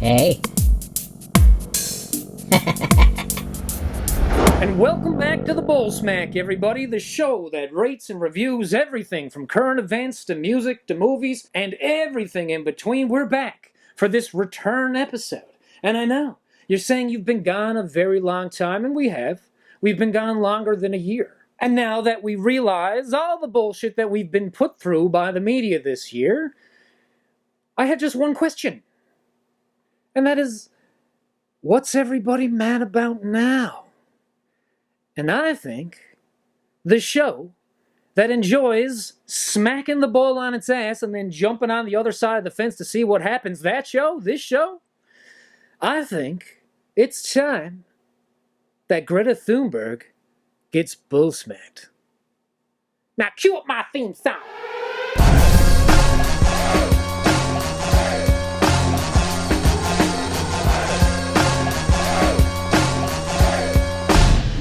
Hey. And welcome back to the Bullsmack, everybody, the show that rates and reviews everything from current events to music to movies and everything in between. We're back for this return episode. And I know, you're saying you've been gone a very long time, and we have. We've been gone longer than a year. And now that we realize all the bullshit that we've been put through by the media this year, I had just one question. And that is, what's everybody mad about now? And I think the show that enjoys smacking the ball on its ass and then jumping on the other side of the fence to see what happens, this show, I think it's time that Greta Thunberg gets bullsmacked. Now cue up my theme song.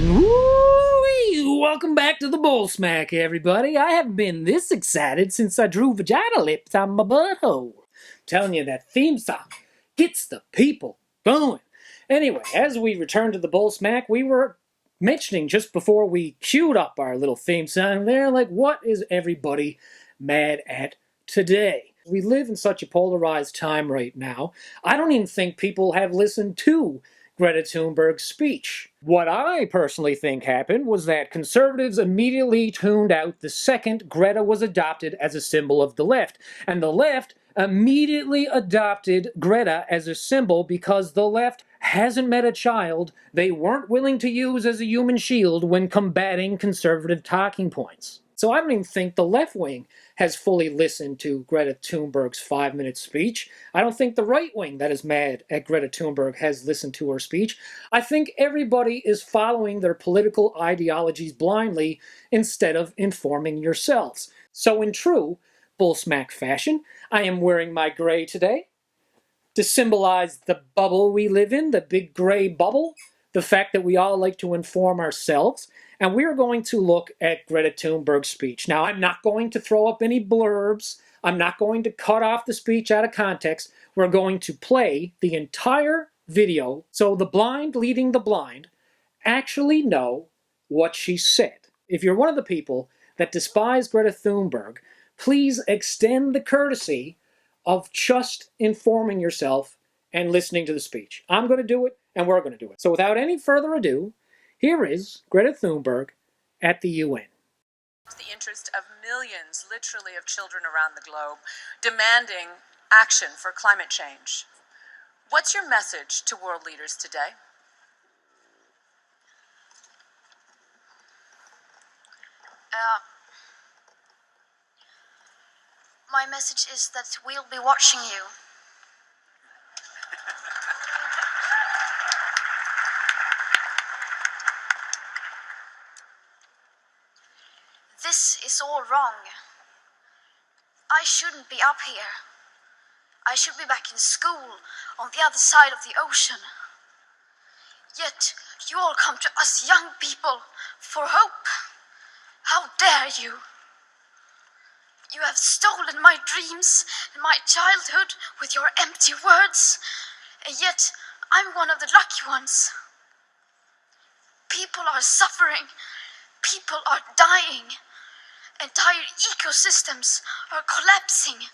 Woo-wee! Welcome back to the Bullsmack, everybody. I haven't been this excited since I drew vagina lips on my butthole. Telling you that theme song gets the people going. Anyway, as we return to the Bullsmack, we were mentioning just before we queued up our little theme song there, like, what is everybody mad at today? We live in such a polarized time right now. I don't even think people have listened to Greta Thunberg's speech. What I personally think happened was that conservatives immediately tuned out the second Greta was adopted as a symbol of the left. And the left immediately adopted Greta as a symbol because the left hasn't met a child they weren't willing to use as a human shield when combating conservative talking points. So I don't even think the left wing has fully listened to Greta Thunberg's 5-minute speech. I don't think the right wing that is mad at Greta Thunberg has listened to her speech. I think everybody is following their political ideologies blindly instead of informing yourselves. So in true Bullsmack fashion, I am wearing my gray today to symbolize the bubble we live in, the big gray bubble, the fact that we all like to inform ourselves. And we are going to look at Greta Thunberg's speech. Now, I'm not going to throw up any blurbs. I'm not going to cut off the speech out of context. We're going to play the entire video so the blind leading the blind actually know what she said. If you're one of the people that despise Greta Thunberg, please extend the courtesy of just informing yourself and listening to the speech. I'm going to do it, and we're going to do it. So without any further ado, here is Greta Thunberg at the UN. The interest of millions, literally, of children around the globe, demanding action for climate change. What's your message to world leaders today? My message is that we'll be watching you. This is all wrong. I shouldn't be up here. I should be back in school on the other side of the ocean. Yet you all come to us young people for hope. How dare you? You have stolen my dreams and my childhood with your empty words, and yet I'm one of the lucky ones. People are suffering. People are dying. Entire ecosystems are collapsing.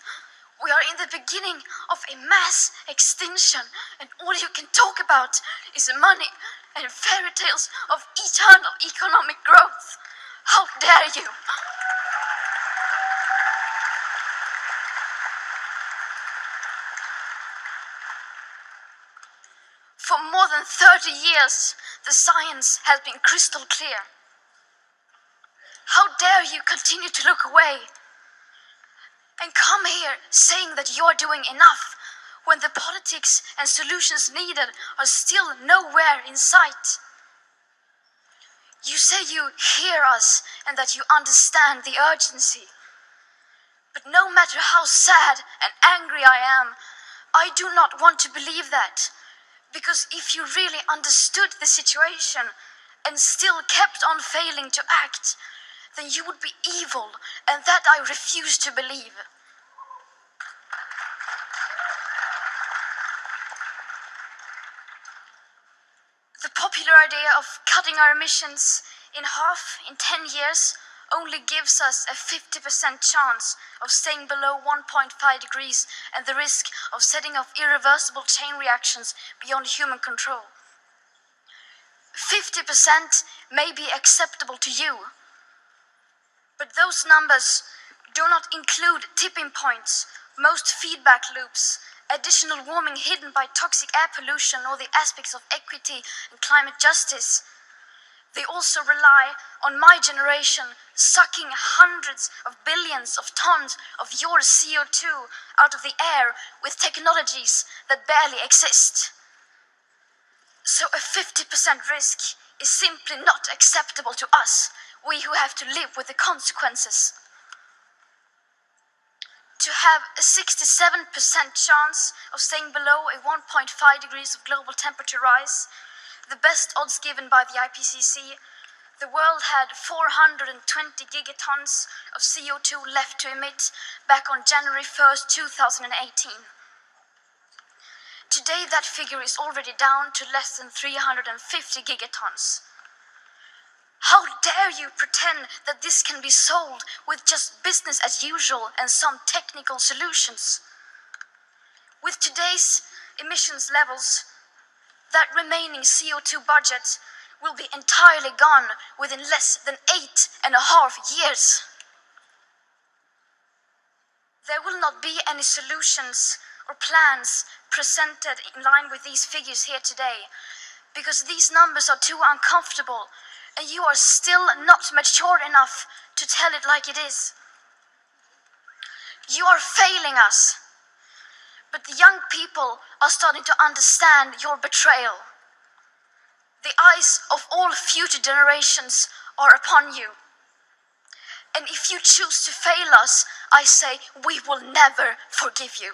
We are in the beginning of a mass extinction, and all you can talk about is money and fairy tales of eternal economic growth. How dare you? For more than 30 years, the science has been crystal clear. How dare you continue to look away and come here saying that you're doing enough when the politics and solutions needed are still nowhere in sight? You say you hear us and that you understand the urgency. But no matter how sad and angry I am, I do not want to believe that. Because if you really understood the situation and still kept on failing to act, then you would be evil, and that I refuse to believe. popular idea of cutting our emissions in half in 10 years only gives us a 50% chance of staying below 1.5 degrees and the risk of setting off irreversible chain reactions beyond human control. 50% may be acceptable to you, but those numbers do not include tipping points, most feedback loops, additional warming hidden by toxic air pollution, or the aspects of equity and climate justice. They also rely on my generation sucking hundreds of billions of tons of your CO2 out of the air with technologies that barely exist. So a 50% risk is simply not acceptable to us, we who have to live with the consequences. To have a 67% chance of staying below a 1.5 degrees of global temperature rise, the best odds given by the IPCC, the world had 420 gigatons of CO2 left to emit back on January 1st, 2018. Today that figure is already down to less than 350 gigatons. How dare you pretend that this can be solved with just business as usual and some technical solutions? With today's emissions levels, that remaining CO2 budget will be entirely gone within less than 8.5 years. There will not be any solutions or plans presented in line with these figures here today, because these numbers are too uncomfortable and you are still not mature enough to tell it like it is. You are failing us. But the young people are starting to understand your betrayal. The eyes of all future generations are upon you. And if you choose to fail us, I say we will never forgive you.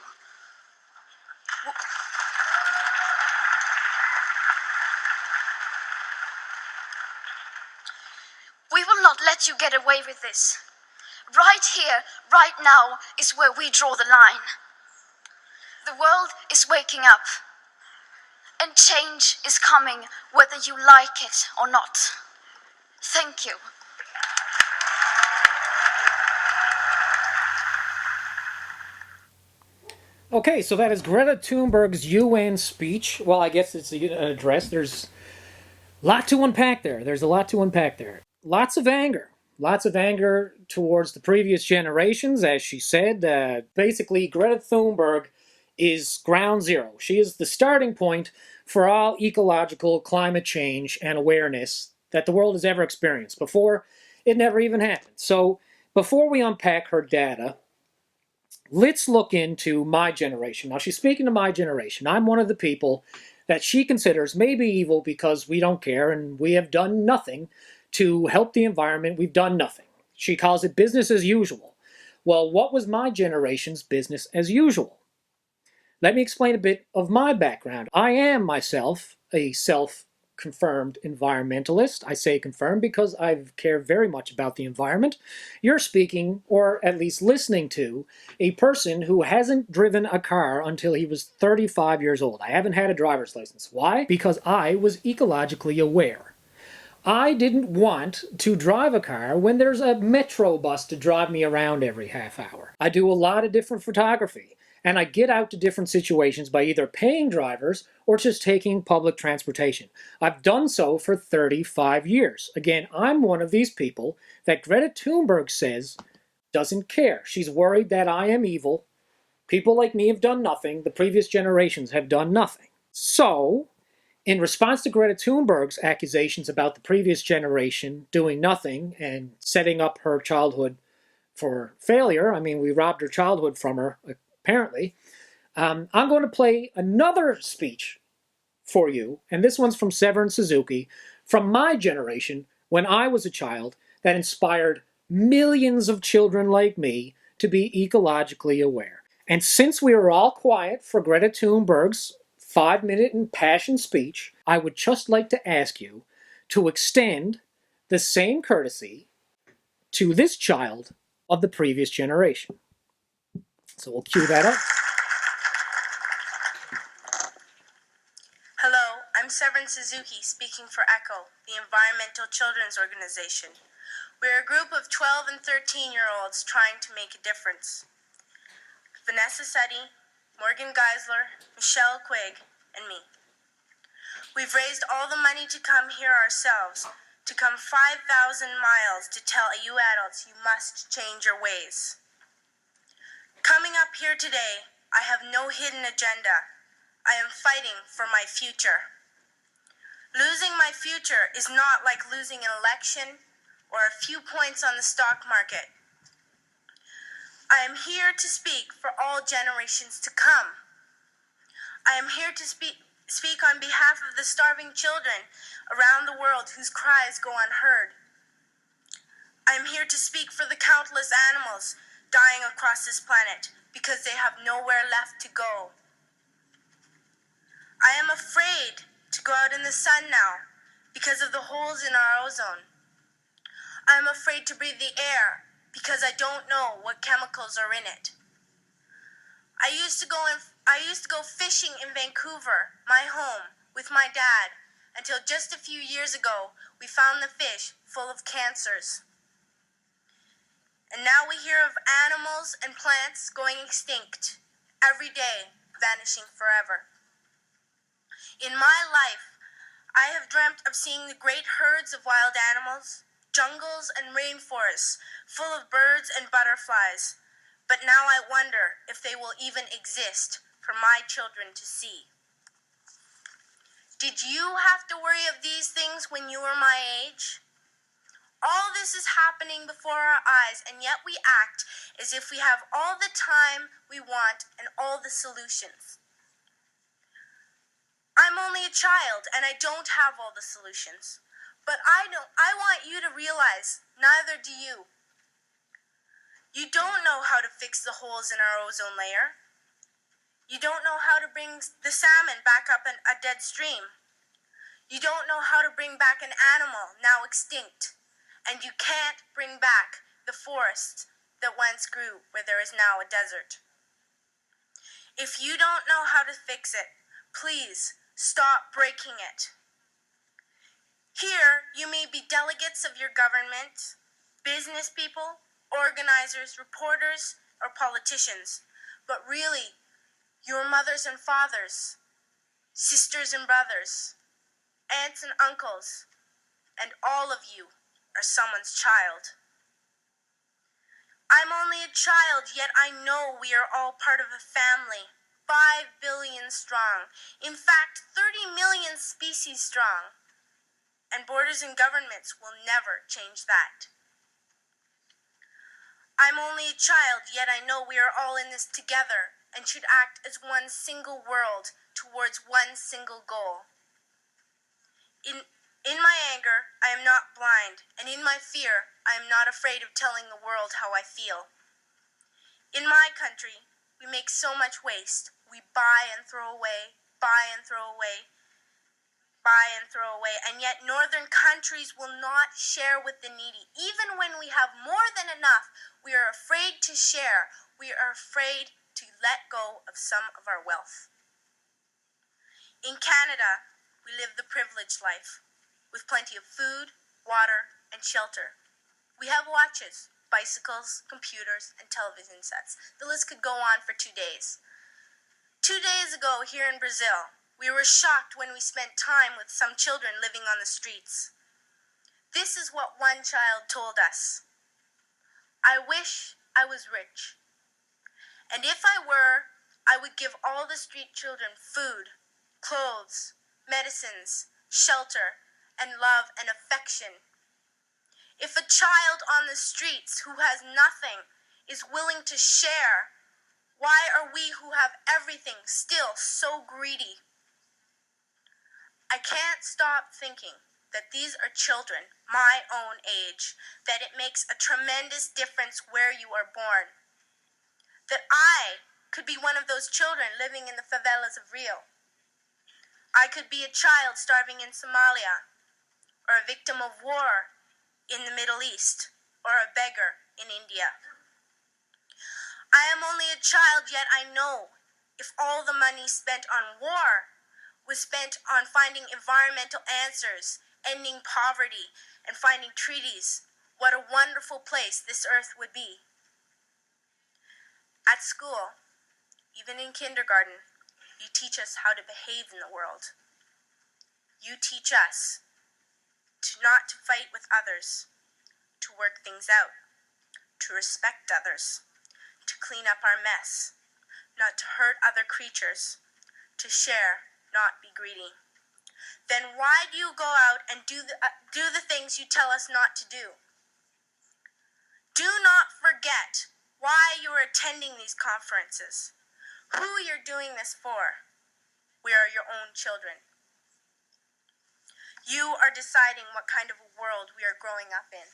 We will not let you get away with this. Right here, right now, is where we draw the line. The world is waking up, and change is coming whether you like it or not. Thank you. Okay, so that is Greta Thunberg's UN speech. Well, I guess it's an address. There's a lot to unpack there. Lots of anger. Lots of anger towards the previous generations, as she said. Basically, Greta Thunberg is ground zero. She is the starting point for all ecological climate change and awareness that the world has ever experienced. Before, it never even happened. So, before we unpack her data, let's look into my generation. Now, she's speaking to my generation. I'm one of the people that she considers maybe evil because we don't care and we have done nothing to help the environment. We've done nothing. She calls it business as usual. Well, what was my generation's business as usual? Let me explain a bit of my background. I am myself a self-confirmed environmentalist. I say confirmed because I care very much about the environment. You're speaking, or at least listening to, a person who hasn't driven a car until he was 35 years old. I haven't had a driver's license. Why? Because I was ecologically aware. I didn't want to drive a car when there's a metro bus to drive me around every half hour. I do a lot of different photography, and I get out to different situations by either paying drivers or just taking public transportation. I've done so for 35 years. Again, I'm one of these people that Greta Thunberg says doesn't care. She's worried that I am evil. People like me have done nothing. The previous generations have done nothing. So, in response to Greta Thunberg's accusations about the previous generation doing nothing and setting up her childhood for failure, I mean, we robbed her childhood from her, apparently, I'm going to play another speech for you, and this one's from Severin Suzuki, from my generation, when I was a child, that inspired millions of children like me to be ecologically aware. And since we were all quiet for Greta Thunberg's 5-minute impassioned speech, I would just like to ask you to extend the same courtesy to this child of the previous generation. So we'll cue that up. Hello, I'm I'm Severin Suzuki, speaking for ECHO, the Environmental Children's Organization. We're a group of 12 and 13-year-olds trying to make a difference. Vanessa Seti, Morgan Geisler, Michelle Quigg, and me. We've raised all the money to come here ourselves, to come 5,000 miles to tell you adults you must change your ways. Coming up here today, I have no hidden agenda. I am fighting for my future. Losing my future is not like losing an election or a few points on the stock market. I am here to speak for all generations to come. I am here to speak on behalf of the starving children around the world whose cries go unheard. I am here to speak for the countless animals dying across this planet because they have nowhere left to go. I am afraid to go out in the sun now because of the holes in our ozone. I am afraid to breathe the air because I don't know what chemicals are in it. I used to go fishing in Vancouver, my home, with my dad, until just a few years ago we found the fish full of cancers. And now we hear of animals and plants going extinct, every day vanishing forever. In my life, I have dreamt of seeing the great herds of wild animals, jungles and rainforests full of birds and butterflies, but now I wonder if they will even exist for my children to see. Did you have to worry of these things when you were my age? All this is happening before our eyes, and yet we act as if we have all the time we want and all the solutions. I'm only a child, and I don't have all the solutions. But I want you to realize, neither do you. You don't know how to fix the holes in our ozone layer. You don't know how to bring the salmon back up a dead stream. You don't know how to bring back an animal now extinct. And you can't bring back the forest that once grew where there is now a desert. If you don't know how to fix it, please stop breaking it. Here, you may be delegates of your government, business people, organizers, reporters, or politicians, but really, your mothers and fathers, sisters and brothers, aunts and uncles, and all of you are someone's child. I'm only a child, yet I know we are all part of a family, 5 billion strong, in fact 30 million species strong. And borders and governments will never change that. I'm only a child, yet I know we are all in this together and should act as one single world towards one single goal. In my anger, I am not blind, and in my fear, I am not afraid of telling the world how I feel. In my country, we make so much waste. We buy and throw away, buy and throw away, buy and throw away, and yet northern countries will not share with the needy. Even when we have more than enough, we are afraid to share. We are afraid to let go of some of our wealth. In Canada, we live the privileged life, with plenty of food, water, and shelter. We have watches, bicycles, computers, and television sets. The list could go on for 2 days. 2 days ago, here in Brazil, we were shocked when we spent time with some children living on the streets. This is what one child told us. I wish I was rich. And if I were, I would give all the street children food, clothes, medicines, shelter, and love and affection. If a child on the streets who has nothing is willing to share, why are we who have everything still so greedy? I can't stop thinking that these are children my own age, that it makes a tremendous difference where you are born. That I could be one of those children living in the favelas of Rio. I could be a child starving in Somalia, or a victim of war in the Middle East, or a beggar in India. I am only a child, yet I know if all the money spent on war was spent on finding environmental answers, ending poverty, and finding treaties, what a wonderful place this earth would be. At school, even in kindergarten, you teach us how to behave in the world. You teach us not to fight with others, to work things out, to respect others, to clean up our mess, not to hurt other creatures, to share, not be greedy. Then why do you go out and do the things you tell us not to do? Do not forget why you are attending these conferences, who you're doing this for. We are your own children. You are deciding what kind of a world we are growing up in.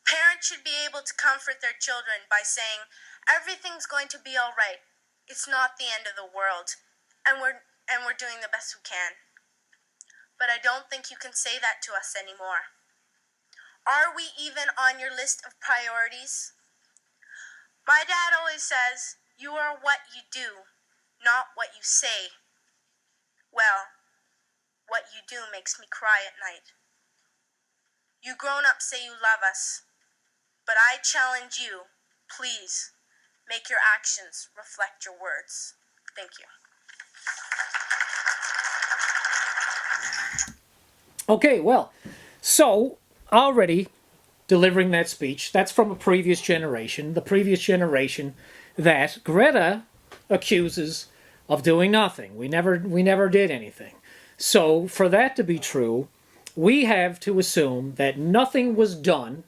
Parents should be able to comfort their children by saying, everything's going to be all right. It's not the end of the world, and we're doing the best we can. But I don't think you can say that to us anymore. Are we even on your list of priorities? My dad always says, you are what you do, not what you say. Well, what you do makes me cry at night. You grown-ups say you love us, but I challenge you, please, make your actions reflect your words. Thank you. Okay, well, so already delivering that speech, that's from a previous generation, the previous generation that Greta accuses of doing nothing. We never did anything. So for that to be true, we have to assume that nothing was done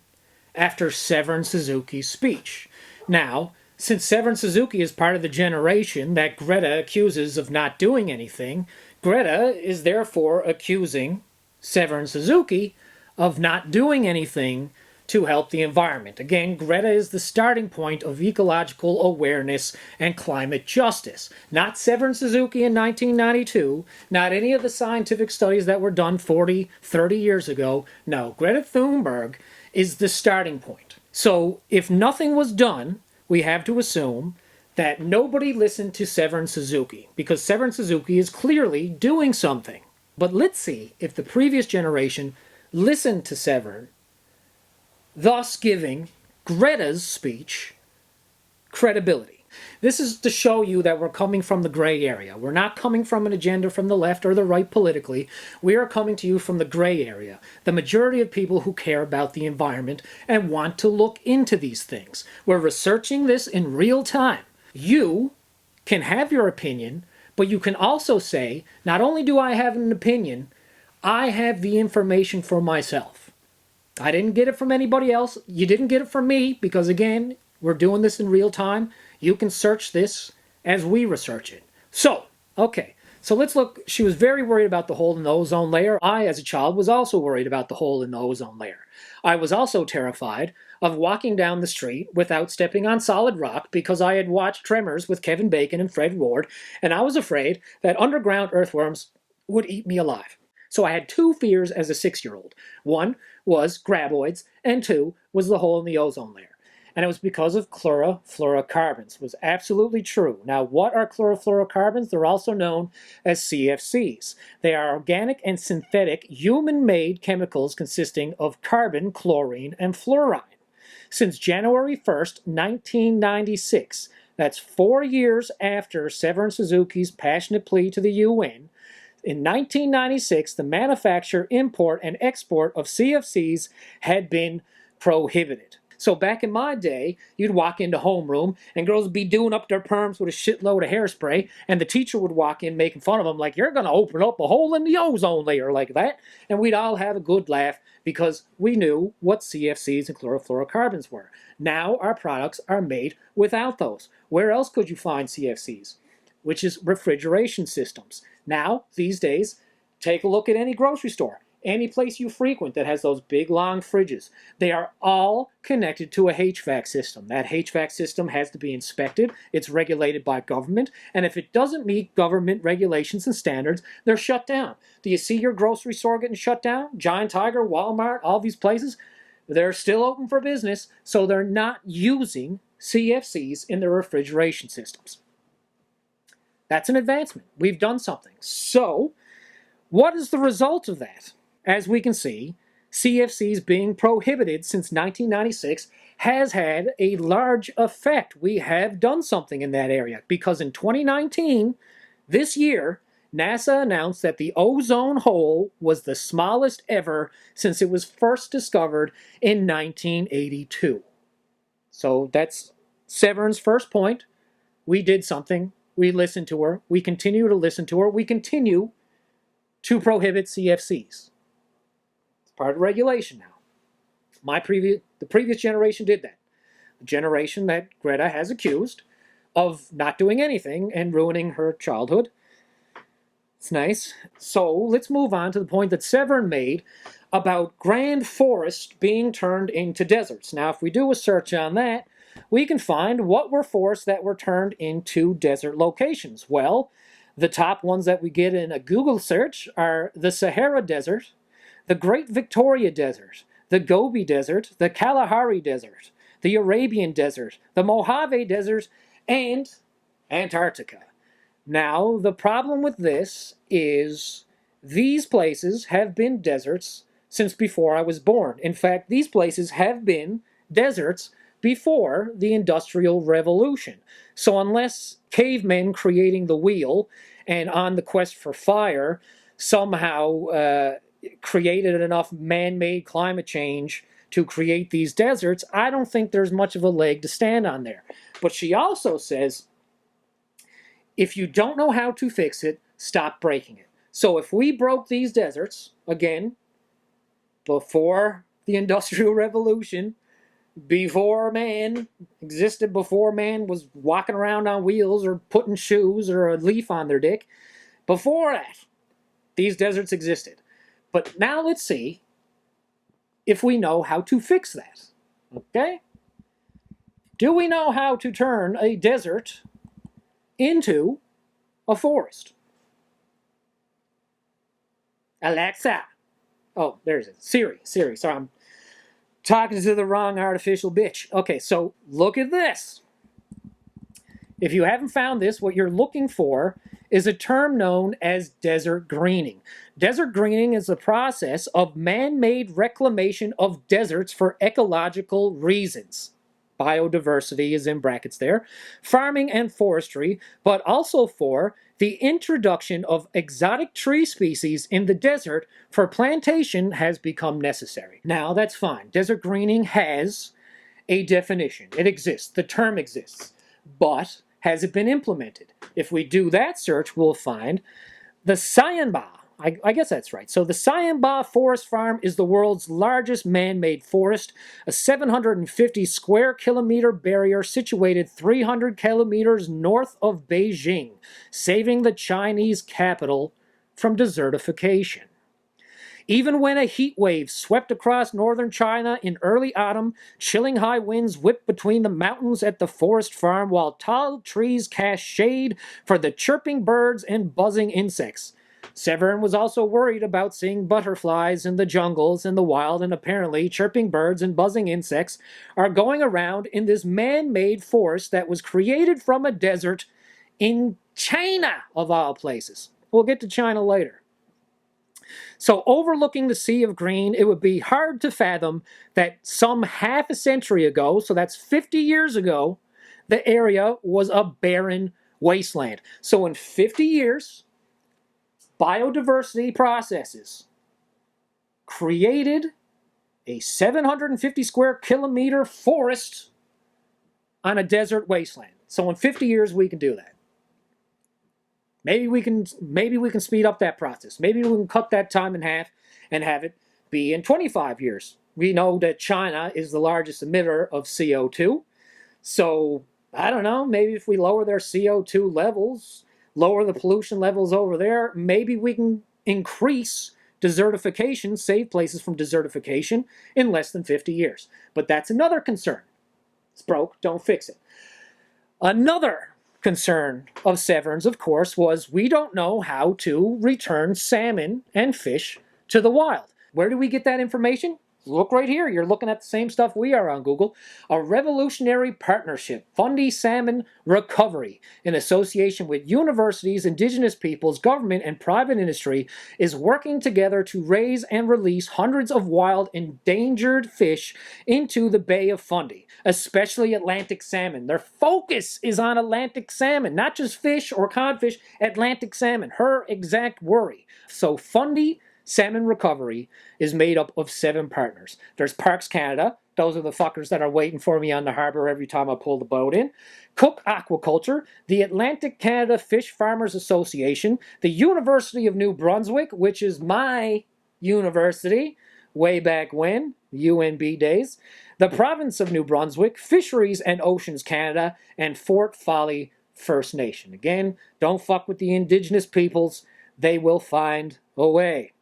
after Severin Suzuki's speech. Now, since Severin Suzuki is part of the generation that Greta accuses of not doing anything, Greta is therefore accusing Severin Suzuki of not doing anything to help the environment. Again, Greta is the starting point of ecological awareness and climate justice. Not Severin Suzuki in 1992, not any of the scientific studies that were done 40, 30 years ago. No, Greta Thunberg is the starting point. So if nothing was done, we have to assume that nobody listened to Severin Suzuki, because Severin Suzuki is clearly doing something. But let's see if the previous generation listened to Severin, thus giving Greta's speech credibility. This is to show you that we're coming from the gray area. We're not coming from an agenda from the left or the right politically. We are coming to you from the gray area, the majority of people who care about the environment and want to look into these things. We're researching this in real time. You can have your opinion, but you can also say, not only do I have an opinion, I have the information for myself. I didn't get it from anybody else. You didn't get it from me because, again, we're doing this in real time. You can search this as we research it. So, okay. So let's look. She was very worried about the hole in the ozone layer. I, as a child, was also worried about the hole in the ozone layer. I was also terrified of walking down the street without stepping on solid rock because I had watched Tremors with Kevin Bacon and Fred Ward, and I was afraid that underground earthworms would eat me alive. So I had two fears as a 6-year-old. One was graboids, and two was the hole in the ozone layer. And it was because of chlorofluorocarbons. It was absolutely true. Now, what are chlorofluorocarbons? They're also known as CFCs. They are organic and synthetic human-made chemicals consisting of carbon, chlorine, and fluorine. Since January 1st, 1996, that's 4 years after Severin Suzuki's passionate plea to the UN, in 1996, the manufacture, import, and export of CFCs had been prohibited. So back in my day, you'd walk into homeroom, and girls would be doing up their perms with a shitload of hairspray, and the teacher would walk in making fun of them like, you're going to open up a hole in the ozone layer like that. And we'd all have a good laugh because we knew what CFCs and chlorofluorocarbons were. Now our products are made without those. Where else could you find CFCs? Which is refrigeration systems. Now, these days, take a look at any grocery store, any place you frequent that has those big, long fridges. They are all connected to a HVAC system. That HVAC system has to be inspected. It's regulated by government. And if it doesn't meet government regulations and standards, they're shut down. Do you see your grocery store getting shut down? Giant Tiger, Walmart, all these places? They're still open for business, so they're not using CFCs in their refrigeration systems. That's an advancement. We've done something. So, what is the result of that? As we can see, CFCs being prohibited since 1996 has had a large effect. We have done something in that area because in 2019, this year, NASA announced that the ozone hole was the smallest ever since it was first discovered in 1982. So that's Severn's first point. We did something. We listened to her. We continue to listen to her. We continue to prohibit CFCs. It's part of regulation now. The previous generation did that. The generation that Greta has accused of not doing anything and ruining her childhood. It's nice. So let's move on to the point that Severn made about grand forests being turned into deserts. Now, if we do a search on that, we can find what were forests that were turned into desert locations. Well, the top ones that we get in a Google search are the Sahara Desert, the Great Victoria Desert, the Gobi Desert, the Kalahari Desert, the Arabian Desert, the Mojave Desert, and Antarctica. Now, the problem with this is these places have been deserts since before I was born. In fact, these places have been deserts before the Industrial Revolution. So unless cavemen creating the wheel and on the quest for fire somehow created enough man-made climate change to create these deserts, I don't think there's much of a leg to stand on there. But she also says, if you don't know how to fix it, stop breaking it. So if we broke these deserts, again, before the Industrial Revolution, before man existed, before man was walking around on wheels or putting shoes or a leaf on their dick, before that, these deserts existed. But now let's see if we know how to fix that. Okay? Do we know how to turn a desert into a forest? Alexa. Oh, there's it. Siri. Sorry, I'm talking to the wrong artificial bitch. Okay, so look at this. If you haven't found this, what you're looking for is a term known as desert greening. Desert greening is the process of man-made reclamation of deserts for ecological reasons. Biodiversity is in brackets there. Farming and forestry, but also for the introduction of exotic tree species in the desert for plantation has become necessary. Now, that's fine. Desert greening has a definition. It exists. The term exists. But has it been implemented? If we do that search, we'll find the Sayanba. I guess that's right. So the Sayanba Forest Farm is the world's largest man-made forest, a 750 square kilometer barrier situated 300 kilometers north of Beijing, saving the Chinese capital from desertification. Even when a heat wave swept across northern China in early autumn, chilling high winds whipped between the mountains at the forest farm while tall trees cast shade for the chirping birds and buzzing insects. Severn was also worried about seeing butterflies in the jungles in the wild, and apparently chirping birds and buzzing insects are going around in this man-made forest that was created from a desert in China, of all places. We'll get to China later. So overlooking the Sea of Green, it would be hard to fathom that some half a century ago, so that's 50 years ago, the area was a barren wasteland. So in 50 years, biodiversity processes created a 750 square kilometer forest on a desert wasteland. So in 50 years, we can do that. Maybe we can speed up that process. Maybe we can cut that time in half and have it be in 25 years. We know that China is the largest emitter of CO2. So, I don't know, maybe if we lower their CO2 levels, lower the pollution levels over there, maybe we can increase desertification, save places from desertification in less than 50 years. But that's another concern. It's broke, don't fix it. Another concern of Severn's, of course, was we don't know how to return salmon and fish to the wild. Where do we get that information? Look right here. You're looking at the same stuff we are on Google. A revolutionary partnership, Fundy Salmon Recovery, in association with universities, indigenous peoples, government, and private industry, is working together to raise and release hundreds of wild endangered fish into the Bay of Fundy, especially Atlantic salmon. Their focus is on Atlantic salmon, not just fish or codfish, Atlantic salmon. Her exact worry. So Fundy Salmon Recovery is made up of 7 partners. There's Parks Canada. Those are the fuckers that are waiting for me on the harbor every time I pull the boat in. Cook Aquaculture, the Atlantic Canada Fish Farmers Association, the University of New Brunswick, which is my university way back when, UNB days, the Province of New Brunswick, Fisheries and Oceans Canada, and Fort Folly First Nation. Again, don't fuck with the indigenous peoples. They will find a way.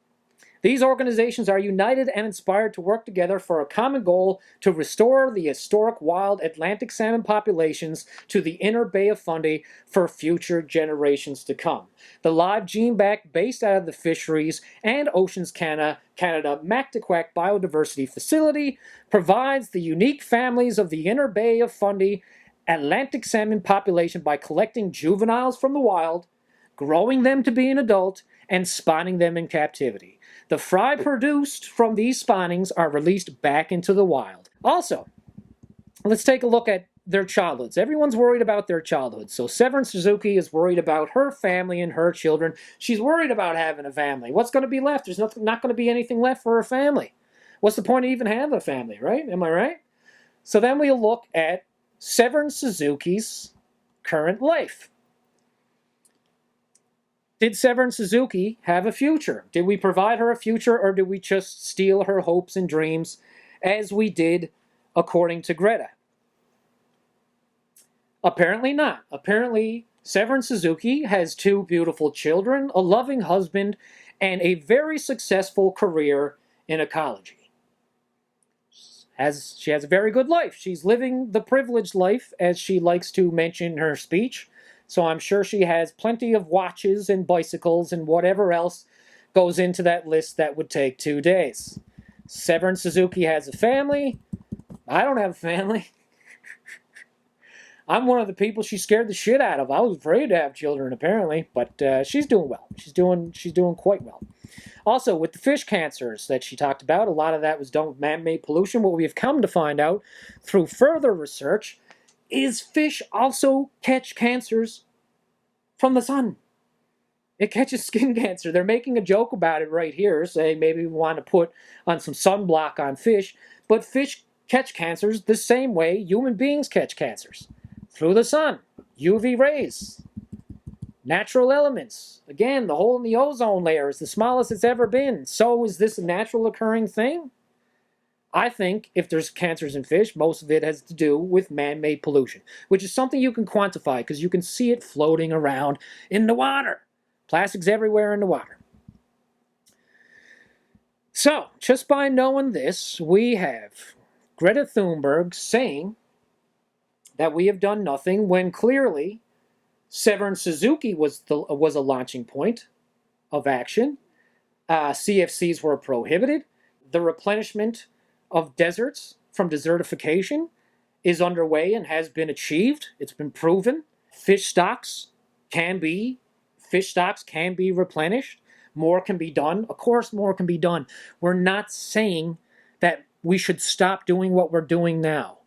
These organizations are united and inspired to work together for a common goal to restore the historic wild Atlantic salmon populations to the inner Bay of Fundy for future generations to come. The live gene bank based out of the Fisheries and Oceans Canada Mactaquac Biodiversity Facility provides the unique families of the inner Bay of Fundy Atlantic salmon population by collecting juveniles from the wild, growing them to be an adult, and spawning them in captivity. The fry produced from these spawnings are released back into the wild. Also, let's take a look at their childhoods. Everyone's worried about their childhood. So Severin Suzuki is worried about her family and her children. She's worried about having a family. What's going to be left? There's not going to be anything left for her family. What's the point of even having a family, right? Am I right? So then we'll look at Severin Suzuki's current life. Did Severin Suzuki have a future? Did we provide her a future, or did we just steal her hopes and dreams as we did according to Greta? Apparently not. Apparently, Severin Suzuki has 2 beautiful children, a loving husband, and a very successful career in ecology. She has a very good life. She's living the privileged life, as she likes to mention in her speech. So I'm sure she has plenty of watches and bicycles and whatever else goes into that list that would take 2 days. Severin Suzuki has a family. I don't have a family. I'm one of the people she scared the shit out of. I was afraid to have children, apparently, but she's doing well. She's doing quite well. Also, with the fish cancers that she talked about, a lot of that was done with man-made pollution. What we have come to find out through further research is fish also catch cancers from the sun. It catches skin cancer. They're making a joke about it right here, saying maybe we want to put on some sunblock on fish, but fish catch cancers the same way human beings catch cancers. Through the sun, UV rays, natural elements. Again, the hole in the ozone layer is the smallest it's ever been. So is this a natural occurring thing? I think if there's cancers in fish, most of it has to do with man-made pollution, which is something you can quantify because you can see it floating around in the water. Plastics everywhere in the water. So, just by knowing this, we have Greta Thunberg saying that we have done nothing when clearly Severin Suzuki was a launching point of action. CFCs were prohibited. The replenishment of deserts from desertification is underway and has been achieved. It's been proven. Fish stocks can be replenished. More can be done. Of course, more can be done. We're not saying that we should stop doing what we're doing now.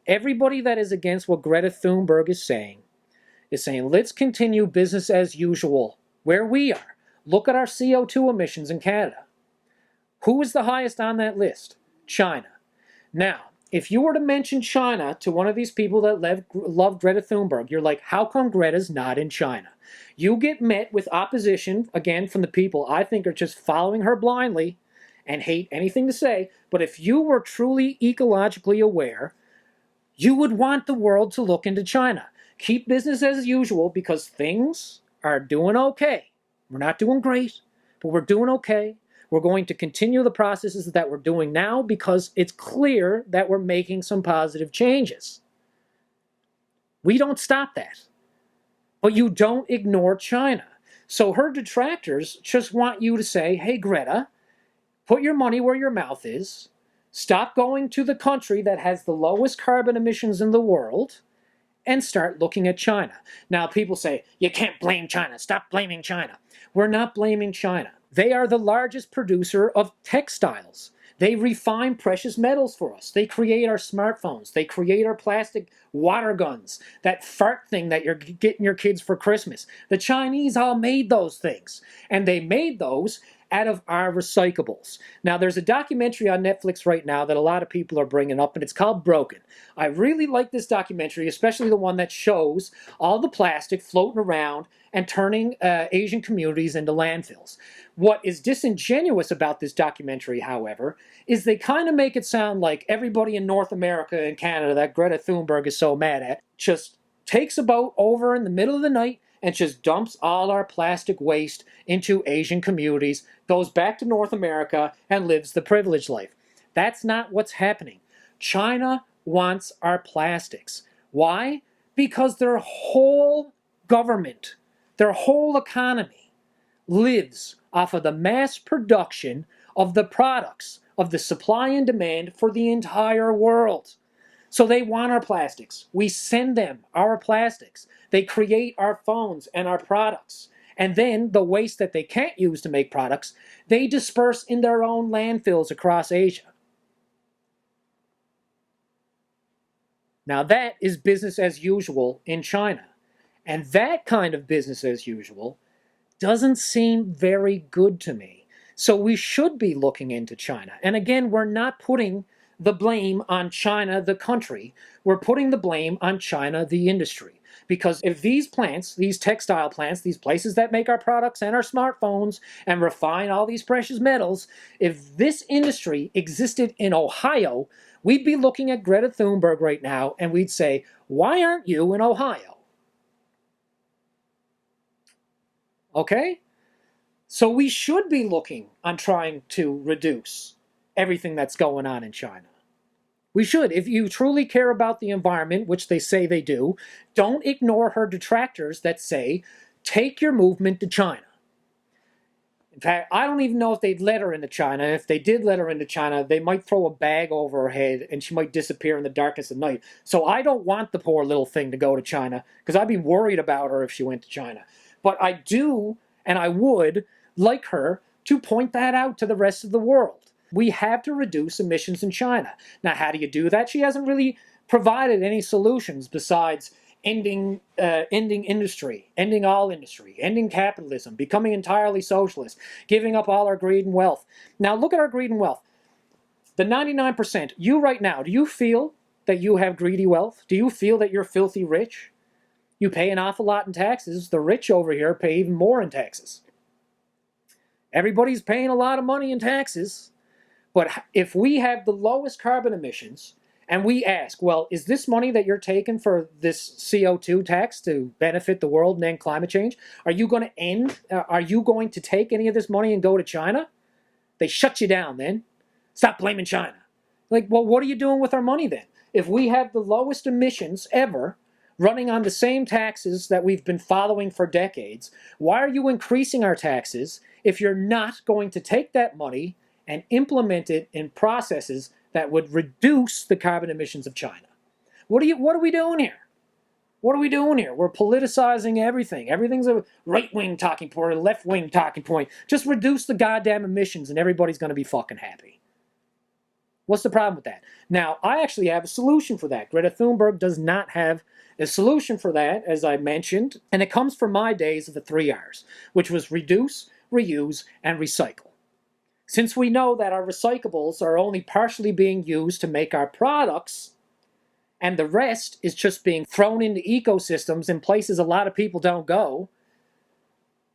Everybody that is against what Greta Thunberg is saying let's continue business as usual where we are. Look at our CO2 emissions in Canada. Who is the highest on that list? China. Now, if you were to mention China to one of these people that love Greta Thunberg, you're like, how come Greta's not in China? You get met with opposition, again, from the people I think are just following her blindly and hate anything to say. But if you were truly ecologically aware, you would want the world to look into China. Keep business as usual because things are doing okay. We're not doing great, but we're doing okay. We're going to continue the processes that we're doing now because it's clear that we're making some positive changes. We don't stop that. But you don't ignore China. So her detractors just want you to say, hey, Greta, put your money where your mouth is. Stop going to the country that has the lowest carbon emissions in the world and start looking at China. Now, people say, you can't blame China. Stop blaming China. We're not blaming China. They are the largest producer of textiles. They refine precious metals for us. They create our smartphones. They create our plastic water guns, that fart thing that you're getting your kids for Christmas. The Chinese all made those things. And they made those out of our recyclables. Now, there's a documentary on Netflix right now that a lot of people are bringing up, and it's called Broken. I really like this documentary, especially the one that shows all the plastic floating around and turning Asian communities into landfills. What is disingenuous about this documentary, however, is they kind of make it sound like everybody in North America and Canada that Greta Thunberg is so mad at just takes a boat over in the middle of the night and just dumps all our plastic waste into Asian communities, goes back to North America, and lives the privileged life. That's not what's happening. China wants our plastics. Why? Because their whole government, their whole economy lives off of the mass production of the products, of the supply and demand for the entire world. So they want our plastics. We send them our plastics. They create our phones and our products. And then the waste that they can't use to make products, they disperse in their own landfills across Asia. Now that is business as usual in China. And that kind of business as usual doesn't seem very good to me. So we should be looking into China. And again, we're not putting the blame on China, the country. We're putting the blame on China, the industry. Because if these plants, these textile plants, these places that make our products and our smartphones and refine all these precious metals, if this industry existed in Ohio, we'd be looking at Greta Thunberg right now and we'd say, why aren't you in Ohio? Okay? So we should be looking on trying to reduce everything that's going on in China. We should. If you truly care about the environment, which they say they do, don't ignore her detractors that say, take your movement to China. In fact, I don't even know if they'd let her into China. If they did let her into China, they might throw a bag over her head and she might disappear in the darkness of night. So I don't want the poor little thing to go to China because I'd be worried about her if she went to China. But I do, and I would like her to point that out to the rest of the world. We have to reduce emissions in China. Now, how do you do that? She hasn't really provided any solutions besides ending industry, ending all industry, ending capitalism, becoming entirely socialist, giving up all our greed and wealth. Now, look at our greed and wealth. The 99%, you right now, do you feel that you have greedy wealth? Do you feel that you're filthy rich? You pay an awful lot in taxes. The rich over here pay even more in taxes. Everybody's paying a lot of money in taxes. But if we have the lowest carbon emissions, and we ask, well, is this money that you're taking for this CO2 tax to benefit the world and end climate change, are you going to take any of this money and go to China? They shut you down then. Stop blaming China. Like, well, what are you doing with our money then? If we have the lowest emissions ever, running on the same taxes that we've been following for decades, why are you increasing our taxes if you're not going to take that money and implement it in processes that would reduce the carbon emissions of China? What are we doing here? What are we doing here? We're politicizing everything. Everything's a right-wing talking point or a left-wing talking point. Just reduce the goddamn emissions and everybody's going to be fucking happy. What's the problem with that? Now, I actually have a solution for that. Greta Thunberg does not have a solution for that, as I mentioned, and it comes from my days of the 3 R's, which was reduce, reuse, and recycle. Since we know that our recyclables are only partially being used to make our products, and the rest is just being thrown into ecosystems in places a lot of people don't go,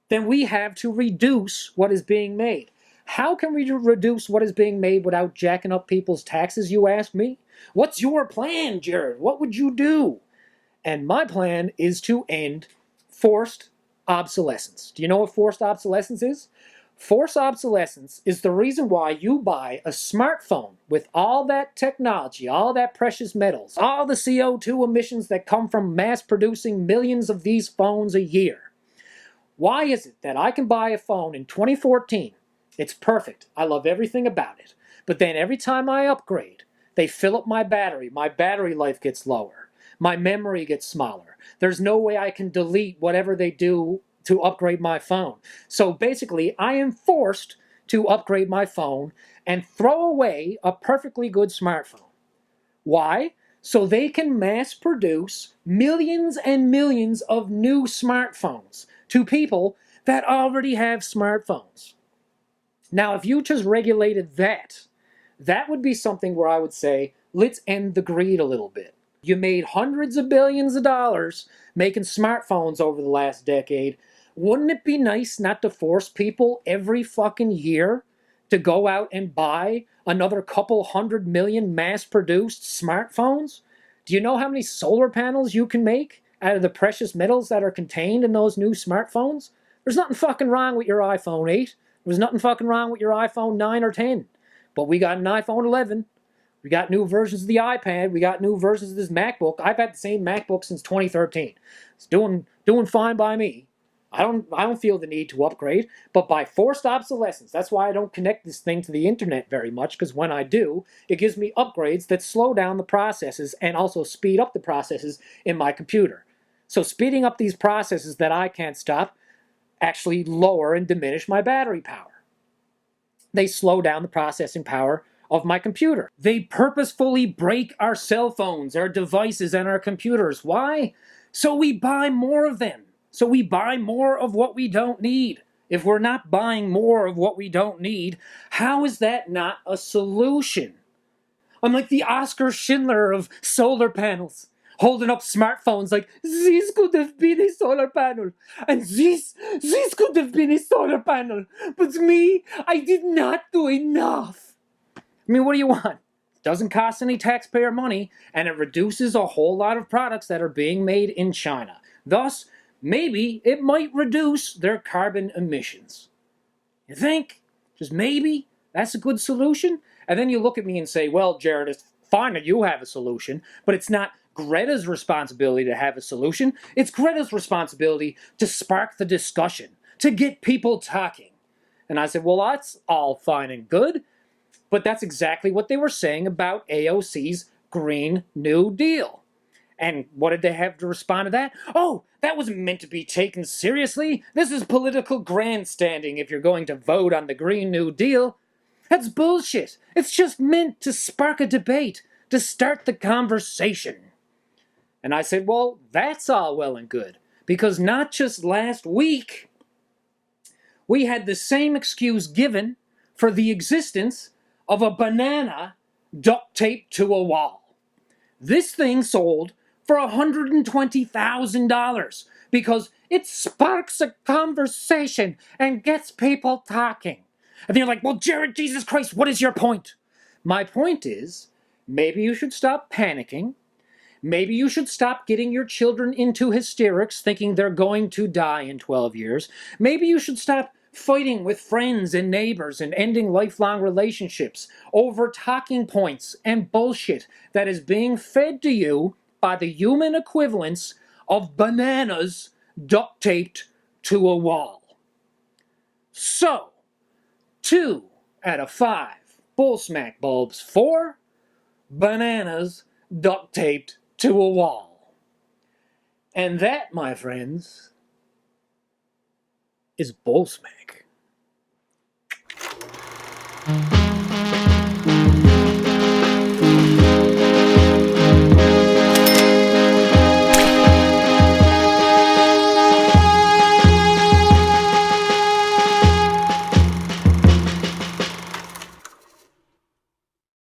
then we have to reduce what is being made. How can we reduce what is being made without jacking up people's taxes, you ask me? What's your plan, Jared? What would you do? And my plan is to end forced obsolescence. Do you know what forced obsolescence is? Forced obsolescence is the reason why you buy a smartphone with all that technology, all that precious metals, all the CO2 emissions that come from mass producing millions of these phones a year. Why is it that I can buy a phone in 2014? It's perfect. I love everything about it. But then every time I upgrade, they fill up my battery. My battery life gets lower. My memory gets smaller. There's no way I can delete whatever they do to upgrade my phone. So basically, I am forced to upgrade my phone and throw away a perfectly good smartphone. Why? So they can mass produce millions and millions of new smartphones to people that already have smartphones. Now, if you just regulated that, that would be something where I would say, let's end the greed a little bit. You made hundreds of billions of dollars making smartphones over the last decade. Wouldn't it be nice not to force people every fucking year to go out and buy another couple 100 million mass-produced smartphones? Do you know how many solar panels you can make out of the precious metals that are contained in those new smartphones? There's nothing fucking wrong with your iPhone 8. There's nothing fucking wrong with your iPhone 9 or 10. But we got an iPhone 11. We got new versions of the iPad. We got new versions of this MacBook. I've had the same MacBook since 2013. It's doing fine by me. I don't feel the need to upgrade, but by forced obsolescence. That's why I don't connect this thing to the internet very much, because when I do, it gives me upgrades that slow down the processes and also speed up the processes in my computer. So speeding up these processes that I can't stop actually lower and diminish my battery power. They slow down the processing power of my computer. They purposefully break our cell phones, our devices, and our computers. Why? So we buy more of them. So we buy more of what we don't need. If we're not buying more of what we don't need, how is that not a solution? I'm like the Oscar Schindler of solar panels, holding up smartphones like, this could have been a solar panel, and this could have been a solar panel, but me, I did not do enough. I mean, what do you want? It doesn't cost any taxpayer money, and it reduces a whole lot of products that are being made in China. Thus, maybe it might reduce their carbon emissions. You think? Just maybe? That's a good solution? And then you look at me and say, well, Jared, it's fine that you have a solution, but it's not Greta's responsibility to have a solution. It's Greta's responsibility to spark the discussion, to get people talking. And I said, well, that's all fine and good, but that's exactly what they were saying about AOC's Green New Deal. And what did they have to respond to that? Oh, that wasn't meant to be taken seriously. This is political grandstanding if you're going to vote on the Green New Deal. That's bullshit. It's just meant to spark a debate, to start the conversation. And I said, well, that's all well and good, because not just last week, we had the same excuse given for the existence of a banana duct taped to a wall. This thing sold for $120,000 because it sparks a conversation and gets people talking. And they're like, well, Jared, Jesus Christ, what is your point? My point is, maybe you should stop panicking. Maybe you should stop getting your children into hysterics thinking they're going to die in 12 years. Maybe you should stop fighting with friends and neighbors and ending lifelong relationships over talking points and bullshit that is being fed to you by the human equivalents of bananas duct taped to a wall. So, 2 out of 5 Bullsmack bulbs for bananas duct taped to a wall. And that, my friends, is Bullsmack.